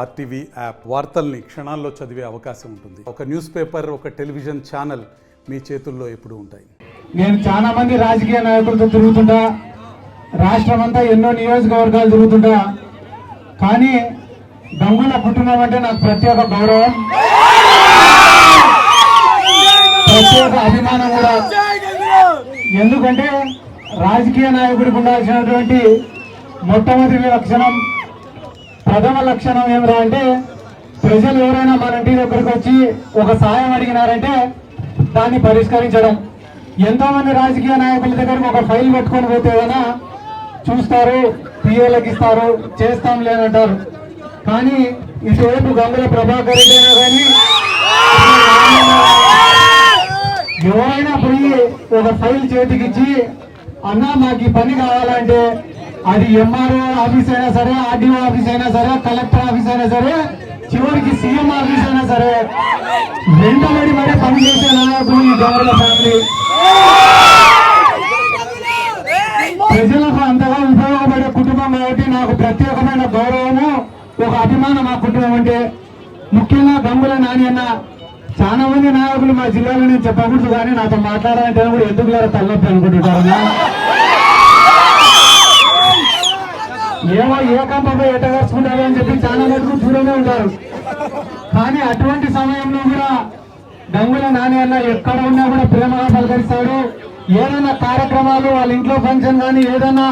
RTV app వార్తల్ని క్షణాల్లో చదివే అవకాశం ఉంటుంది. ఒక న్యూస్ పేపర్, ఒక టెలివిజన్ ఛానల్ మీ చేతుల్లో ఎప్పుడూ ఉంటాయి. నేను చాలా మంది రాజకీయ నాయకులతో తిరుగుతుంటా, రాష్ట్రం అంతా ఎన్నో నియోజకవర్గాలు తిరుగుతుంటా, కానీ గంగుల కుటుంబం అంటే నాకు ప్రత్యేక గౌరవం, ప్రత్యేక అభిమానం కూడా. ఎందుకంటే రాజకీయ నాయకుడికి ఉండాల్సినటువంటి మొట్టమొదటి లక్షణం, ప్రథమ లక్షణం ఏమిరా అంటే, ప్రజలు ఎవరైనా మన ఇంటి దగ్గరికి వచ్చి ఒక సాయం అడిగినారంటే దాన్ని పరిష్కరించడం. ఎంతో మంది రాజకీయ నాయకుల దగ్గరకు ఒక ఫైల్ పెట్టుకొని పోతే ఏదైనా చూస్తారు, పిఏలకు ఇస్తారు, చేస్తాం లేనంటారు. కానీ ఇటువైపు గంగుల ప్రభాకర్ రెడ్డి అయినా కానీ ఎవరైనా పోయి ఒక ఫైల్ చేతికిచ్చి అన్నా మాకు ఈ పని కావాలంటే అది ఎంఆర్ఓ ఆఫీస్ అయినా సరే, ఆర్డీఓ ఆఫీస్ అయినా సరే, కలెక్టర్ ఆఫీస్ అయినా సరే, చివరికి సీఎం ఆఫీస్ అయినా సరే వెంటబడి మరీ పని చేసే నాయకులు ఈ గంగుల ఫ్యామిలీ. ప్రజలకు అంతగా ఉపయోగపడే కుటుంబం కాబట్టి నాకు ప్రత్యేకమైన గౌరవము, ఒక అభిమానం ఆ కుటుంబం అంటే. ముఖ్యంగా గంగుల నాని అన్న, చాలా మంది నాయకులు మా జిల్లాలో నేను చెప్పకూడదు కానీ నాతో మాట్లాడాలంటే కూడా ఎందుకు లేరో తలనొప్పి అనుకుంటుంటారు. ఏమో ఏ కంపపై ఎట్టగర్చుకుంటారు అని చెప్పి చాలా మటుకు దూరంగా ఉంటారు. కానీ అటువంటి సమయంలో కూడా గంగుల నాని అన్న ఎక్కడ ఉన్నా కూడా ప్రేమగా పలకరిస్తాడు. ఏదైనా కార్యక్రమాలు, వాళ్ళ ఇంట్లో ఫంక్షన్ కానీ ఏదైనా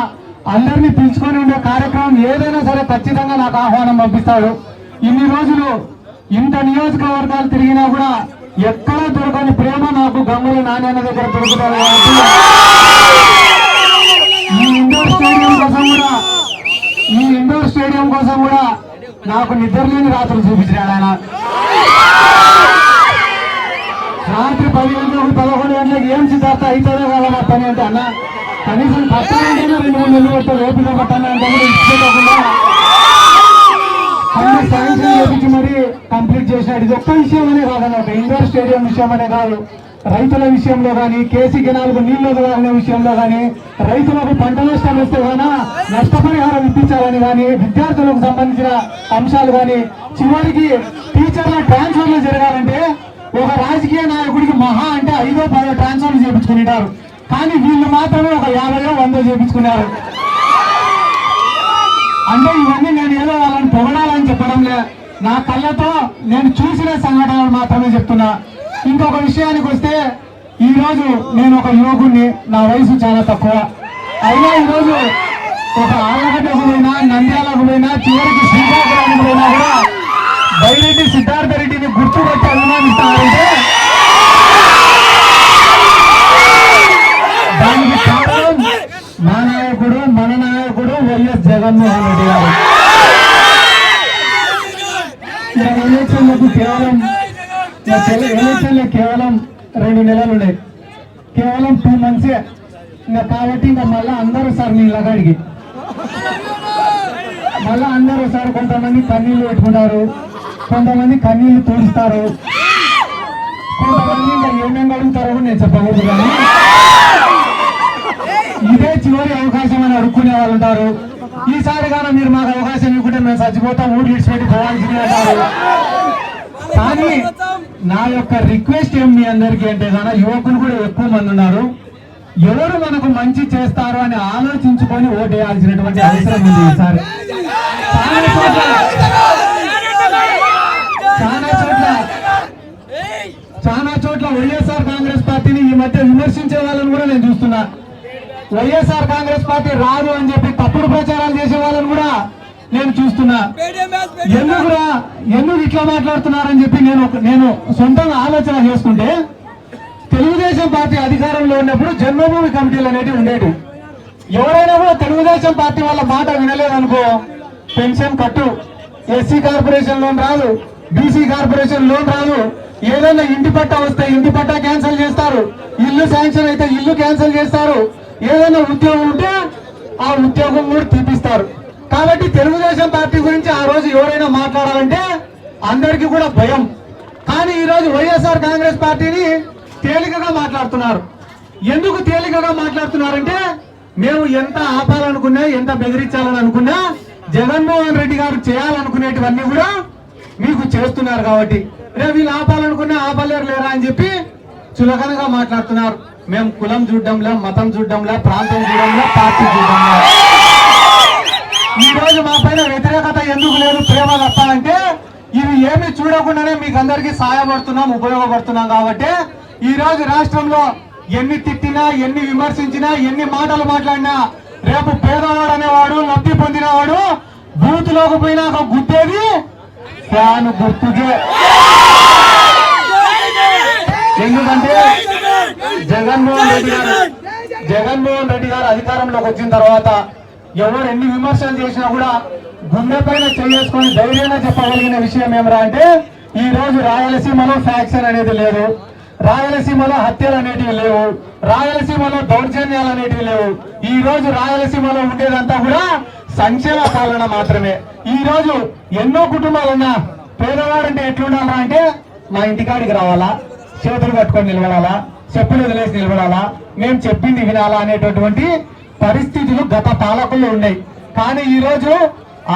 అందరినీ పిలుచుకొని ఉండే కార్యక్రమం ఏదైనా సరే ఖచ్చితంగా నాకు ఆహ్వానం పంపిస్తాడు. ఇన్ని రోజులు ఇంత నియోజకవర్గాలు తిరిగినా కూడా ఎక్కడా దొరకని ప్రేమ నాకు గంగుల నాని అన్న దగ్గర దొరుకుతాడు. ఈ ఇండోర్ స్టేడియం కోసం కూడా నాకు నిద్రలేని రాత్రులు చూపించాడు ఆయన. రాత్రి 10 గంటలకు 11 గంటలకు ఏం సిద్ధార్థ అవుతుందో కదా నా పని అంటే, అన్న కనీసం కట్టాలంటేనే 2-3 నెలలు పట్టే ఓపిక పట్టాలంటే కూడా ఇచ్చేయకుండా అన్ని శాంక్షన్ చేపించి మరీ కంప్లీట్ చేసినాడు. ఇది ఒక్క విషయం అనే కాదన్న, ఒక ఇండోర్ స్టేడియం విషయం అనే కాదు, రైతుల విషయంలో కానీ, కేసీ కెనాల్కు నీళ్లు వదలాలనే విషయంలో కానీ, రైతులకు పంట నష్టం వస్తే కానీ నష్టపరిహారం ఇప్పించాలని కానీ, విద్యార్థులకు సంబంధించిన అంశాలు కానీ, చివరికి టీచర్ల ట్రాన్స్ఫర్లు జరగాలంటే ఒక రాజకీయ నాయకుడికి మహా అంటే 5-10 ట్రాన్స్ఫర్లు చేయించుకున్నారు. కానీ వీళ్ళు మాత్రమే ఒక 50-100 చేయించుకున్నారు. అంటే ఇవన్నీ నేను ఏదో వాళ్ళని పొగడాలని చెప్పడం లే, నా కళ్ళతో నేను చూసిన సంఘటనలు మాత్రమే చెప్తున్నా. ఇంకొక విషయానికి వస్తే, ఈరోజు నేను ఒక యువకుడిని, నా వయసు చాలా తక్కువ అయినా ఈరోజు ఒక ఆళ్ళగడ్డకు పోయినా, నంద్యాలకు పోయినా, చివరికి శ్రీకాకుళానికి పోయినా కూడా బైరెడ్డి సిద్ధార్థ రెడ్డిని గుర్తుపెట్టి అభిమానిస్తారంటే దానికి కారణం మా నాయకుడు, మన నాయకుడు వైఎస్ జగన్మోహన్ రెడ్డి గారు. ఎలక్షన్లకు కేవలం 2 నెలలు ఉన్నాయి, కేవలం 2 months. ఇంకా కాబట్టి ఇంకా మళ్ళా అందరూ సార్ నీ లగాడికి మళ్ళా అందరూ సార్ కొంతమంది కన్నీళ్లు పెట్టుకుంటారు, కొంతమంది కన్నీళ్లు తూడుస్తారు, కొంతమంది ఇంకా ఏమేమి అడుగుతారో నేను చెప్పకూడదు. కానీ ఇదే చివరి అవకాశం అని అడుక్కునే వాళ్ళు ఉంటారు. ఈసారి కానీ మీరు మాకు అవకాశం ఇవ్వకుంటే మేము చచ్చిపోతాం, ఊరు విడిచిపెట్టి పోవాల్సింది అంటారు. కానీ నా యొక్క రిక్వెస్ట్ ఏం మీ అందరికీ అంటే, కానీ యువకులు కూడా ఎక్కువ మంది ఉన్నారు, ఎవరు మనకు మంచి చేస్తారు అని ఆలోచించుకొని ఓటేయాల్సినటువంటి అవసరం ఉంది. ఈసారి చాలా చోట్ల వైఎస్ఆర్ కాంగ్రెస్ పార్టీని ఈ మధ్య విమర్శించే వాళ్ళని కూడా నేను చూస్తున్నా. వైఎస్ఆర్ కాంగ్రెస్ పార్టీ రాదు అని చెప్పి తప్పుడు ప్రచారాలు చేసే వాళ్ళని కూడా నేను చూస్తున్నా. ఎందుకు ఇట్లా మాట్లాడుతున్నారని చెప్పి నేను సొంతంగా ఆలోచన చేసుకుంటే, తెలుగుదేశం పార్టీ అధికారంలో ఉన్నప్పుడు జన్మభూమి కమిటీలు అనేవి ఉండేవి. ఎవరైనా కూడా తెలుగుదేశం పార్టీ వాళ్ళ మాట వినలేదనుకో, పెన్షన్ కట్టు, ఎస్సీ కార్పొరేషన్ లోన్ రాదు, బీసీ కార్పొరేషన్ లోన్ రాదు, ఏదైనా ఇంటి పట్టా వస్తే ఇంటి పట్టా క్యాన్సిల్ చేస్తారు, ఇల్లు శాంక్షన్ అయితే ఇల్లు క్యాన్సిల్ చేస్తారు, ఏదైనా ఉద్యోగం ఉంటే ఆ ఉద్యోగం కూడా తీపిస్తారు. కాబట్టి తెలుగుదేశం పార్టీ గురించి ఆ రోజు ఎవరైనా మాట్లాడాలంటే అందరికీ కూడా భయం. కానీ ఈరోజు వైఎస్ఆర్ కాంగ్రెస్ పార్టీని తేలికగా మాట్లాడుతున్నారు. ఎందుకు తేలికగా మాట్లాడుతున్నారంటే, మేము ఎంత ఆపాలనుకున్నా, ఎంత బెదిరించాలని అనుకున్నా జగన్మోహన్ రెడ్డి గారు చేయాలనుకునేటివన్నీ కూడా మీకు చేస్తున్నారు కాబట్టి రేపు వీళ్ళు ఆపాలనుకునే ఆపలేరు లేరా అని చెప్పి చులకనగా మాట్లాడుతున్నారు. మేము కులం చూడడంలా, మతం చూడడంలా, ప్రాంతం చూడడంలా, పార్టీ చూడడంలా. ఈ రోజు మా పైన వ్యతిరేకత ఎందుకు లేదు, ప్రేమ తప్ప అంటే ఇవి ఏమి చూడకుండానే మీకు అందరికీ సహాయపడుతున్నాం, ఉపయోగపడుతున్నాం కాబట్టి ఈ రోజు రాష్ట్రంలో ఎన్ని తిట్టినా, ఎన్ని విమర్శించినా, ఎన్ని మాటలు మాట్లాడినా రేపు పేదవాడు అనేవాడు, లబ్ధి పొందినవాడు బూత్లోకి పోయినాక గుద్దేది ఫ్యాన్ గుర్తుకే. ఎందుకంటే జగన్మోహన్ రెడ్డి గారు అధికారంలోకి వచ్చిన తర్వాత ఎవరు ఎన్ని విమర్శలు చేసినా కూడా గుండె పైన చేసుకొని ధైర్యంగా చెప్పగలిగిన విషయం ఏమరా అంటే ఈ రోజు రాయలసీమలో ఫ్యాక్షన్ అనేది లేదు, రాయలసీమలో హత్యలు అనేటివి లేవు, రాయలసీమలో దౌర్జన్యాలు అనేటివి లేవు. ఈ రోజు రాయలసీమలో ఉండేదంతా కూడా సంక్షేమ పాలన మాత్రమే. ఈ రోజు ఎన్నో కుటుంబాలున్నా పేదవాడంటే ఎట్లుండాలా అంటే మా ఇంటికాడికి రావాలా, చేతులు కట్టుకొని నిలబడాలా, చెప్పులు వదిలేసి నిలబడాలా, మేము చెప్పింది వినాలా అనేటటువంటి పరిస్థితులు గత పాలకుల్లో ఉన్నాయి. కానీ ఈ రోజు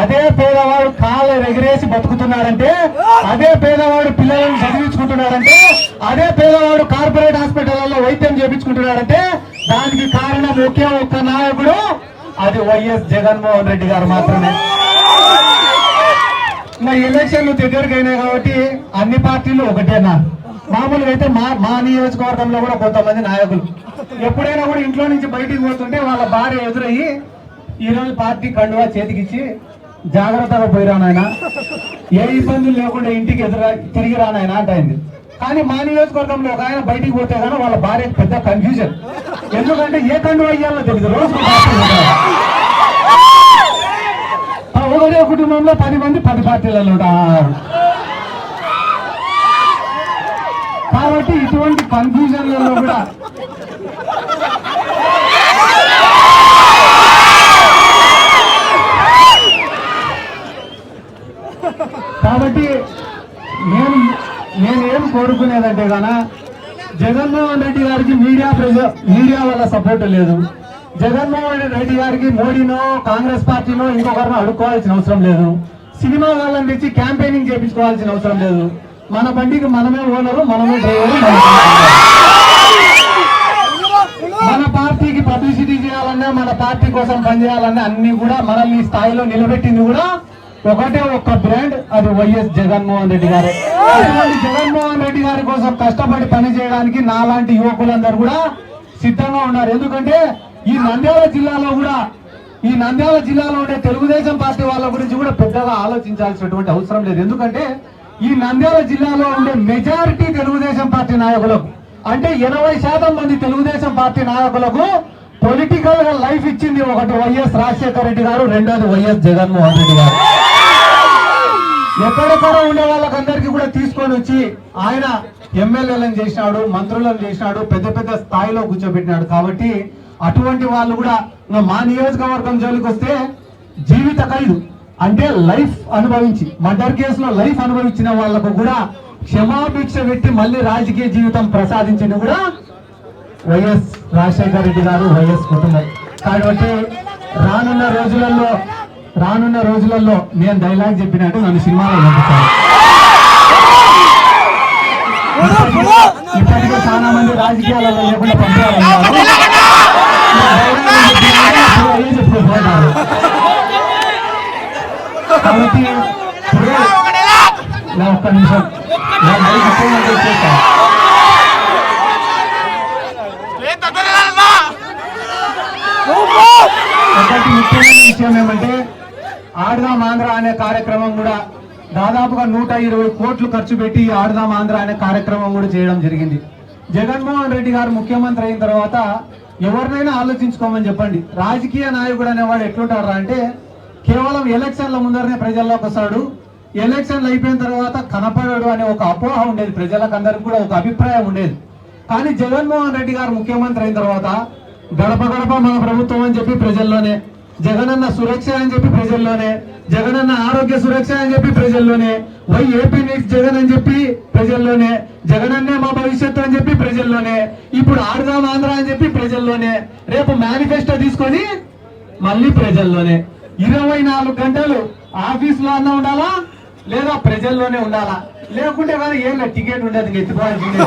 అదే పేదవాడు కాళ్ళు ఎగిరేసి బతుకుతున్నాడంటే, అదే పేదవాడు పిల్లలను చదివించుకుంటున్నాడంటే, అదే పేదవాడు కార్పొరేట్ హాస్పిటల్లో వైద్యం చేయించుకుంటున్నాడంటే దానికి కారణం ఒకే ఒక్క నాయకుడు, అది వైఎస్ జగన్మోహన్ రెడ్డి గారు మాత్రమే. నా ఎలక్షన్లు దగ్గరికి అయినాయి కాబట్టి అన్ని పార్టీలు ఒకటేనా. మామూలుగా అయితే మా నియోజకవర్గంలో కూడా కొంతమంది నాయకులు ఎప్పుడైనా కూడా ఇంట్లో నుంచి బయటికి పోతుంటే వాళ్ళ భార్య ఎదురయ్యి ఈ రోజు పార్టీ కండువా చేతికిచ్చి జాగ్రత్తగా పోయిరానాయన, ఏ ఇబ్బందులు లేకుండా ఇంటికి తిరిగి రానాయన అంటైంది. కానీ మా నియోజకవర్గంలో ఒక ఆయన బయటికి పోతే కానీ వాళ్ళ భార్యకు పెద్ద కన్ఫ్యూజన్. ఎందుకంటే ఏ కండువా అయ్యాలో తెలియదు. రోజు ఒకటే కుటుంబంలో 10 మంది 10 పార్టీలలో ఉంటారు. కాబట్టి ఇటువంటి కన్ఫ్యూజన్లలో కూడా కాబట్టి నేనేం కోరుకునేదంటే గానా జగన్మోహన్ రెడ్డి గారికి మీడియా వల్ల సపోర్ట్ లేదు. జగన్మోహన్ రెడ్డి గారికి మోడీనో కాంగ్రెస్ పార్టీనో ఇంకొకరినో అడుక్కోవాల్సిన అవసరం లేదు. సినిమా వాళ్ళని తెచ్చి క్యాంపెయినింగ్ చేయించుకోవాల్సిన అవసరం లేదు. మన బండికి మనమే ఓనరు, మనమే డ్రైవరు. మన పార్టీకి పబ్లిసిటీ చేయాలన్నా, మన పార్టీ కోసం పనిచేయాలన్నా అన్ని కూడా మనల్ని ఈ స్థాయిలో నిలబెట్టింది కూడా ఒకటే ఒక్క బ్రాండ్, అది వైఎస్ జగన్మోహన్ రెడ్డి గారే. అటువంటి జగన్మోహన్ రెడ్డి గారి కోసం కష్టపడి పని చేయడానికి నాలాంటి యువకులందరూ కూడా సిద్ధంగా ఉన్నారు. ఎందుకంటే ఈ నంద్యాల జిల్లాలో ఉండే తెలుగుదేశం పార్టీ వాళ్ళ గురించి కూడా పెద్దగా ఆలోచించాల్సినటువంటి అవసరం లేదు. ఎందుకంటే ఈ నంద్యాల జిల్లాలో ఉండే మెజారిటీ తెలుగుదేశం పార్టీ నాయకులకు, అంటే 80% మంది తెలుగుదేశం పార్టీ నాయకులకు పొలిటికల్ గా లైఫ్ ఇచ్చింది ఒకటి వైఎస్ రాజశేఖర రెడ్డి గారు, రెండోది వైఎస్ జగన్మోహన్ రెడ్డి గారు. ఎక్కడెక్కడ ఉండే వాళ్ళకందరికీ కూడా తీసుకొని వచ్చి ఆయన ఎమ్మెల్యేలను చేసినాడు, మంత్రులను చేసినాడు, పెద్ద పెద్ద స్థాయిలో కూర్చోబెట్టినాడు. కాబట్టి అటువంటి వాళ్ళు కూడా మా నియోజకవర్గం జోలికి వస్తే జీవిత ఖైదు అంటే లైఫ్ అనుభవించి, మర్డర్ కేసులో లైఫ్ అనుభవించిన వాళ్లకు కూడా క్షమాభిక్ష పెట్టి మళ్ళీ రాజకీయ జీవితం ప్రసాదించింది కూడా వైఎస్ రాజశేఖర రెడ్డి గారు, వైఎస్ కుటుంబం. కాబట్టి రానున్న రోజులలో నేను డైలాగ్ చెప్పినట్టు నన్ను సినిమాలో పంపిస్తాను. ఇప్పటికే చాలా మంది రాజకీయాలలో లేకుండా పంపించాలన్నారు. కాబట్టి ఒక్క నిమిషం ఒకటి ముఖ్యమైన విషయం ఏమంటే ఆడదాం ఆంధ్ర అనే కార్యక్రమం కూడా దాదాపుగా 120 కోట్లు ఖర్చు పెట్టి ఆడదాం ఆంధ్ర అనే కార్యక్రమం కూడా చేయడం జరిగింది. జగన్మోహన్ రెడ్డి గారు ముఖ్యమంత్రి అయిన తర్వాత ఎవరినైనా ఆలోచించుకోమని చెప్పండి, రాజకీయ నాయకుడు అనేవాడు ఎట్లుంటారా అంటే కేవలం ఎలక్షన్ల ముందరనే ప్రజల్లోకి వస్తాడు, ఎలక్షన్లు అయిపోయిన తర్వాత కనపడాడు అనే ఒక అపోహ ఉండేది, ప్రజలకు అందరికి కూడా ఒక అభిప్రాయం ఉండేది. కానీ జగన్మోహన్ రెడ్డి గారు ముఖ్యమంత్రి అయిన తర్వాత గడప గడప మన ప్రభుత్వం అని చెప్పి ప్రజల్లోనే, జగనన్న సురక్ష అని చెప్పి ప్రజల్లోనే, జగనన్న ఆరోగ్య సురక్ష అని చెప్పి ప్రజల్లోనే, వై ఏపీ నీడ్స్ జగన్ అని చెప్పి ప్రజల్లోనే, జగనన్నే మా భవిష్యత్తు అని చెప్పి ప్రజల్లోనే, ఇప్పుడు ఆడదాం ఆంధ్ర అని చెప్పి ప్రజల్లోనే, రేపు మేనిఫెస్టో తీసుకొని మళ్ళీ ప్రజల్లోనే. 24 గంటలు ఆఫీసులో అన్న ఉండాలా లేదా ప్రజల్లోనే ఉండాలా, లేకుంటే కానీ ఏం లేదు టికెట్ ఉండదు ఎత్తుకోవాల్సింది.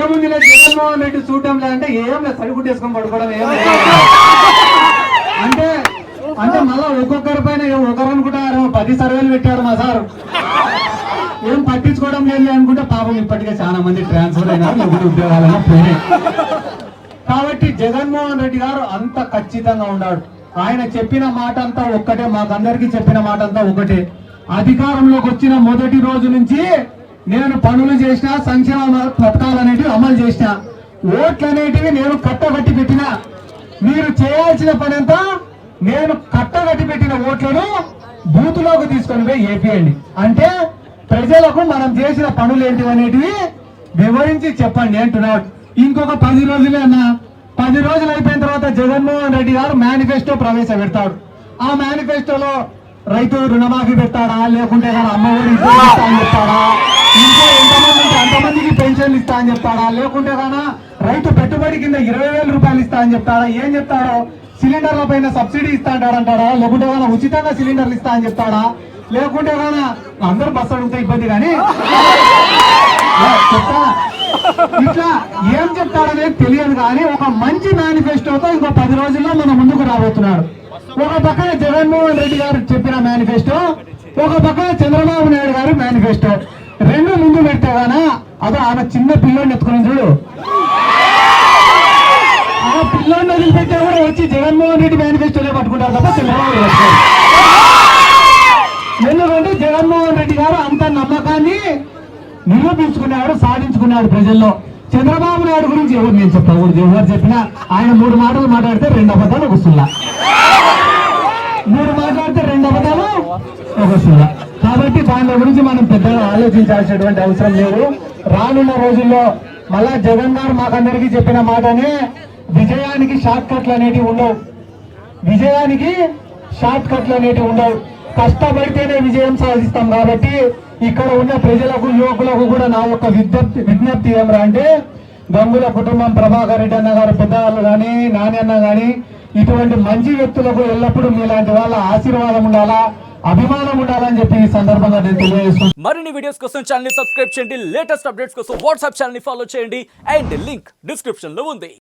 ఏముంది లేదు జగన్మోహన్ రెడ్డి చూడటం లేదంటే ఏం లేదు సరిగుట్టేసుకొని పడుకోవడం ఏం లేదు. అంటే అంటే మళ్ళా ఒక్కొక్కరి పైన ఒకరు అనుకుంటారు 10 సర్వేలు పెట్టాడు మా సార్, ఏం పట్టించుకోవడం లేదు అనుకుంటే పాపం ఇప్పటికే చాలా మంది ట్రాన్స్ఫర్ అయినారు, లేకుంటే ఉద్యోగాలైనా పోయినాయి. కాబట్టి జగన్మోహన్ రెడ్డి గారు అంత ఖచ్చితంగా ఉన్నాడు. ఆయన చెప్పిన మాట అంతా ఒక్కటే, మాకందరికీ చెప్పిన మాట అంతా ఒకటే. అధికారంలోకి వచ్చిన మొదటి రోజు నుంచి నేను పనులు చేసిన, సంక్షేమ పథకాలు అనేటివి అమలు చేసిన, ఓట్లు అనేటివి నేను కట్టబట్టి పెట్టిన. మీరు చేయాల్సిన పని అంతా నేను కట్టగట్టి పెట్టిన ఓట్లను బూతులోకి తీసుకొని పోయి ఏపీయండి. అంటే ప్రజలకు మనం చేసిన పనులు ఏంటి అనేటివి వివరించి చెప్పండి అంటున్నాడు. ఇంకొక 10 రోజులే అన్న, 10 రోజులు అయిపోయిన తర్వాత జగన్మోహన్ రెడ్డి గారు మేనిఫెస్టో ప్రవేశపెడతాడు. ఆ మేనిఫెస్టోలో రైతు రుణమాఫీ పెడతాడా, లేకుంటే అమ్మఒడి ఇస్తా అని చెప్తాడా, ఇంకో ఎంతమంది ఉంటే అంతమందికి పెన్షన్లు ఇస్తా అని చెప్తాడా, లేకుంటే గానా రైతు పెట్టుబడి కింద 20,000 రూపాయలు ఇస్తా అని చెప్తాడా, ఏం చెప్తాడో, సిలిండర్ల పైన సబ్సిడీ ఇస్తా అంటాడా, లేకుంటే గానా ఉచితంగా సిలిండర్లు ఇస్తా అని చెప్తాడా, లేకుంటే గానా అందరూ బస్సు అడిగితే ఇబ్బంది కానీ చెప్తా ఇట్లా ఏం చెప్తాడనేది తెలియదు. కానీ ఒక మంచి మేనిఫెస్టోతో ఇంకో 10 రోజుల్లో మన ముందుకు రాబోతున్నాడు. ఒక పక్కన జగన్మోహన్ రెడ్డి గారు చెప్పిన మేనిఫెస్టో, ఒక పక్కన చంద్రబాబు నాయుడు గారు మేనిఫెస్టో, రెండు ముందు పెడితే గానా అదో ఆమె చిన్న పిల్లోని ఎత్తుకుని చూడు, ఆ పిల్లోని వదిలిపెట్టే కూడా వచ్చి జగన్మోహన్ రెడ్డి మేనిఫెస్టోలే పట్టుకుంటారు తప్ప చంద్రబాబు ఎందుకంటే జగన్మోహన్ రెడ్డి గారు అంత నమ్మకాన్ని నిరూపించుకున్నాడు, సాధించుకున్నాడు ప్రజల్లో. చంద్రబాబు నాయుడు గురించి ఎవరు నేను చెప్తా, ఎవరు చెప్పినా ఆయన 3 మాటలు మాట్లాడితే 2 అబద్ధాలు ఒక సుల్లా, 3 మాట్లాడితే 2 అబద్ధాలు ఒక సుల్లా. కాబట్టి దాని గురించి మనం పెద్దగా ఆలోచించాల్సినటువంటి అవసరం లేదు. రానున్న రోజుల్లో మళ్ళా జగన్ గారు మాకందరికీ చెప్పిన మాటనే, విజయానికి షార్ట్ కట్లు అనేటివి ఉండవు, విజయానికి షార్ట్ కట్లు అనేటివి ఉండవు, కష్టపడితేనే విజయం సాధిస్తాం. కాబట్టి ఇక్కడ ఉన్న ప్రజలకు, యువకులకు కూడా నా యొక్క విజ్ఞప్తి ఏమరా అంటే, గంగుల కుటుంబం, ప్రభాకర్ రెడ్డి అన్న గారు పెద్దవాళ్ళు కానీ, నాని అన్న కానీ, ఇటువంటి మంచి వ్యక్తులకు ఎల్లప్పుడూ మీలాంటి వాళ్ళ ఆశీర్వాదం ఉండాలా, అభిమానం ఉండాలని చెప్పి ఈ సందర్భంగా నేను తెలియజేస్తున్నాను. మరిన్ని వీడియోస్ కోసం ఛానల్ ని సబ్స్క్రైబ్ చేయండి, లేటెస్ట్ అప్డేట్స్ కోసం వాట్సాప్ ఛానల్ ని ఫాలో చేయండి, అండ్ లింక్ డిస్క్రిప్షన్ లో ఉంది.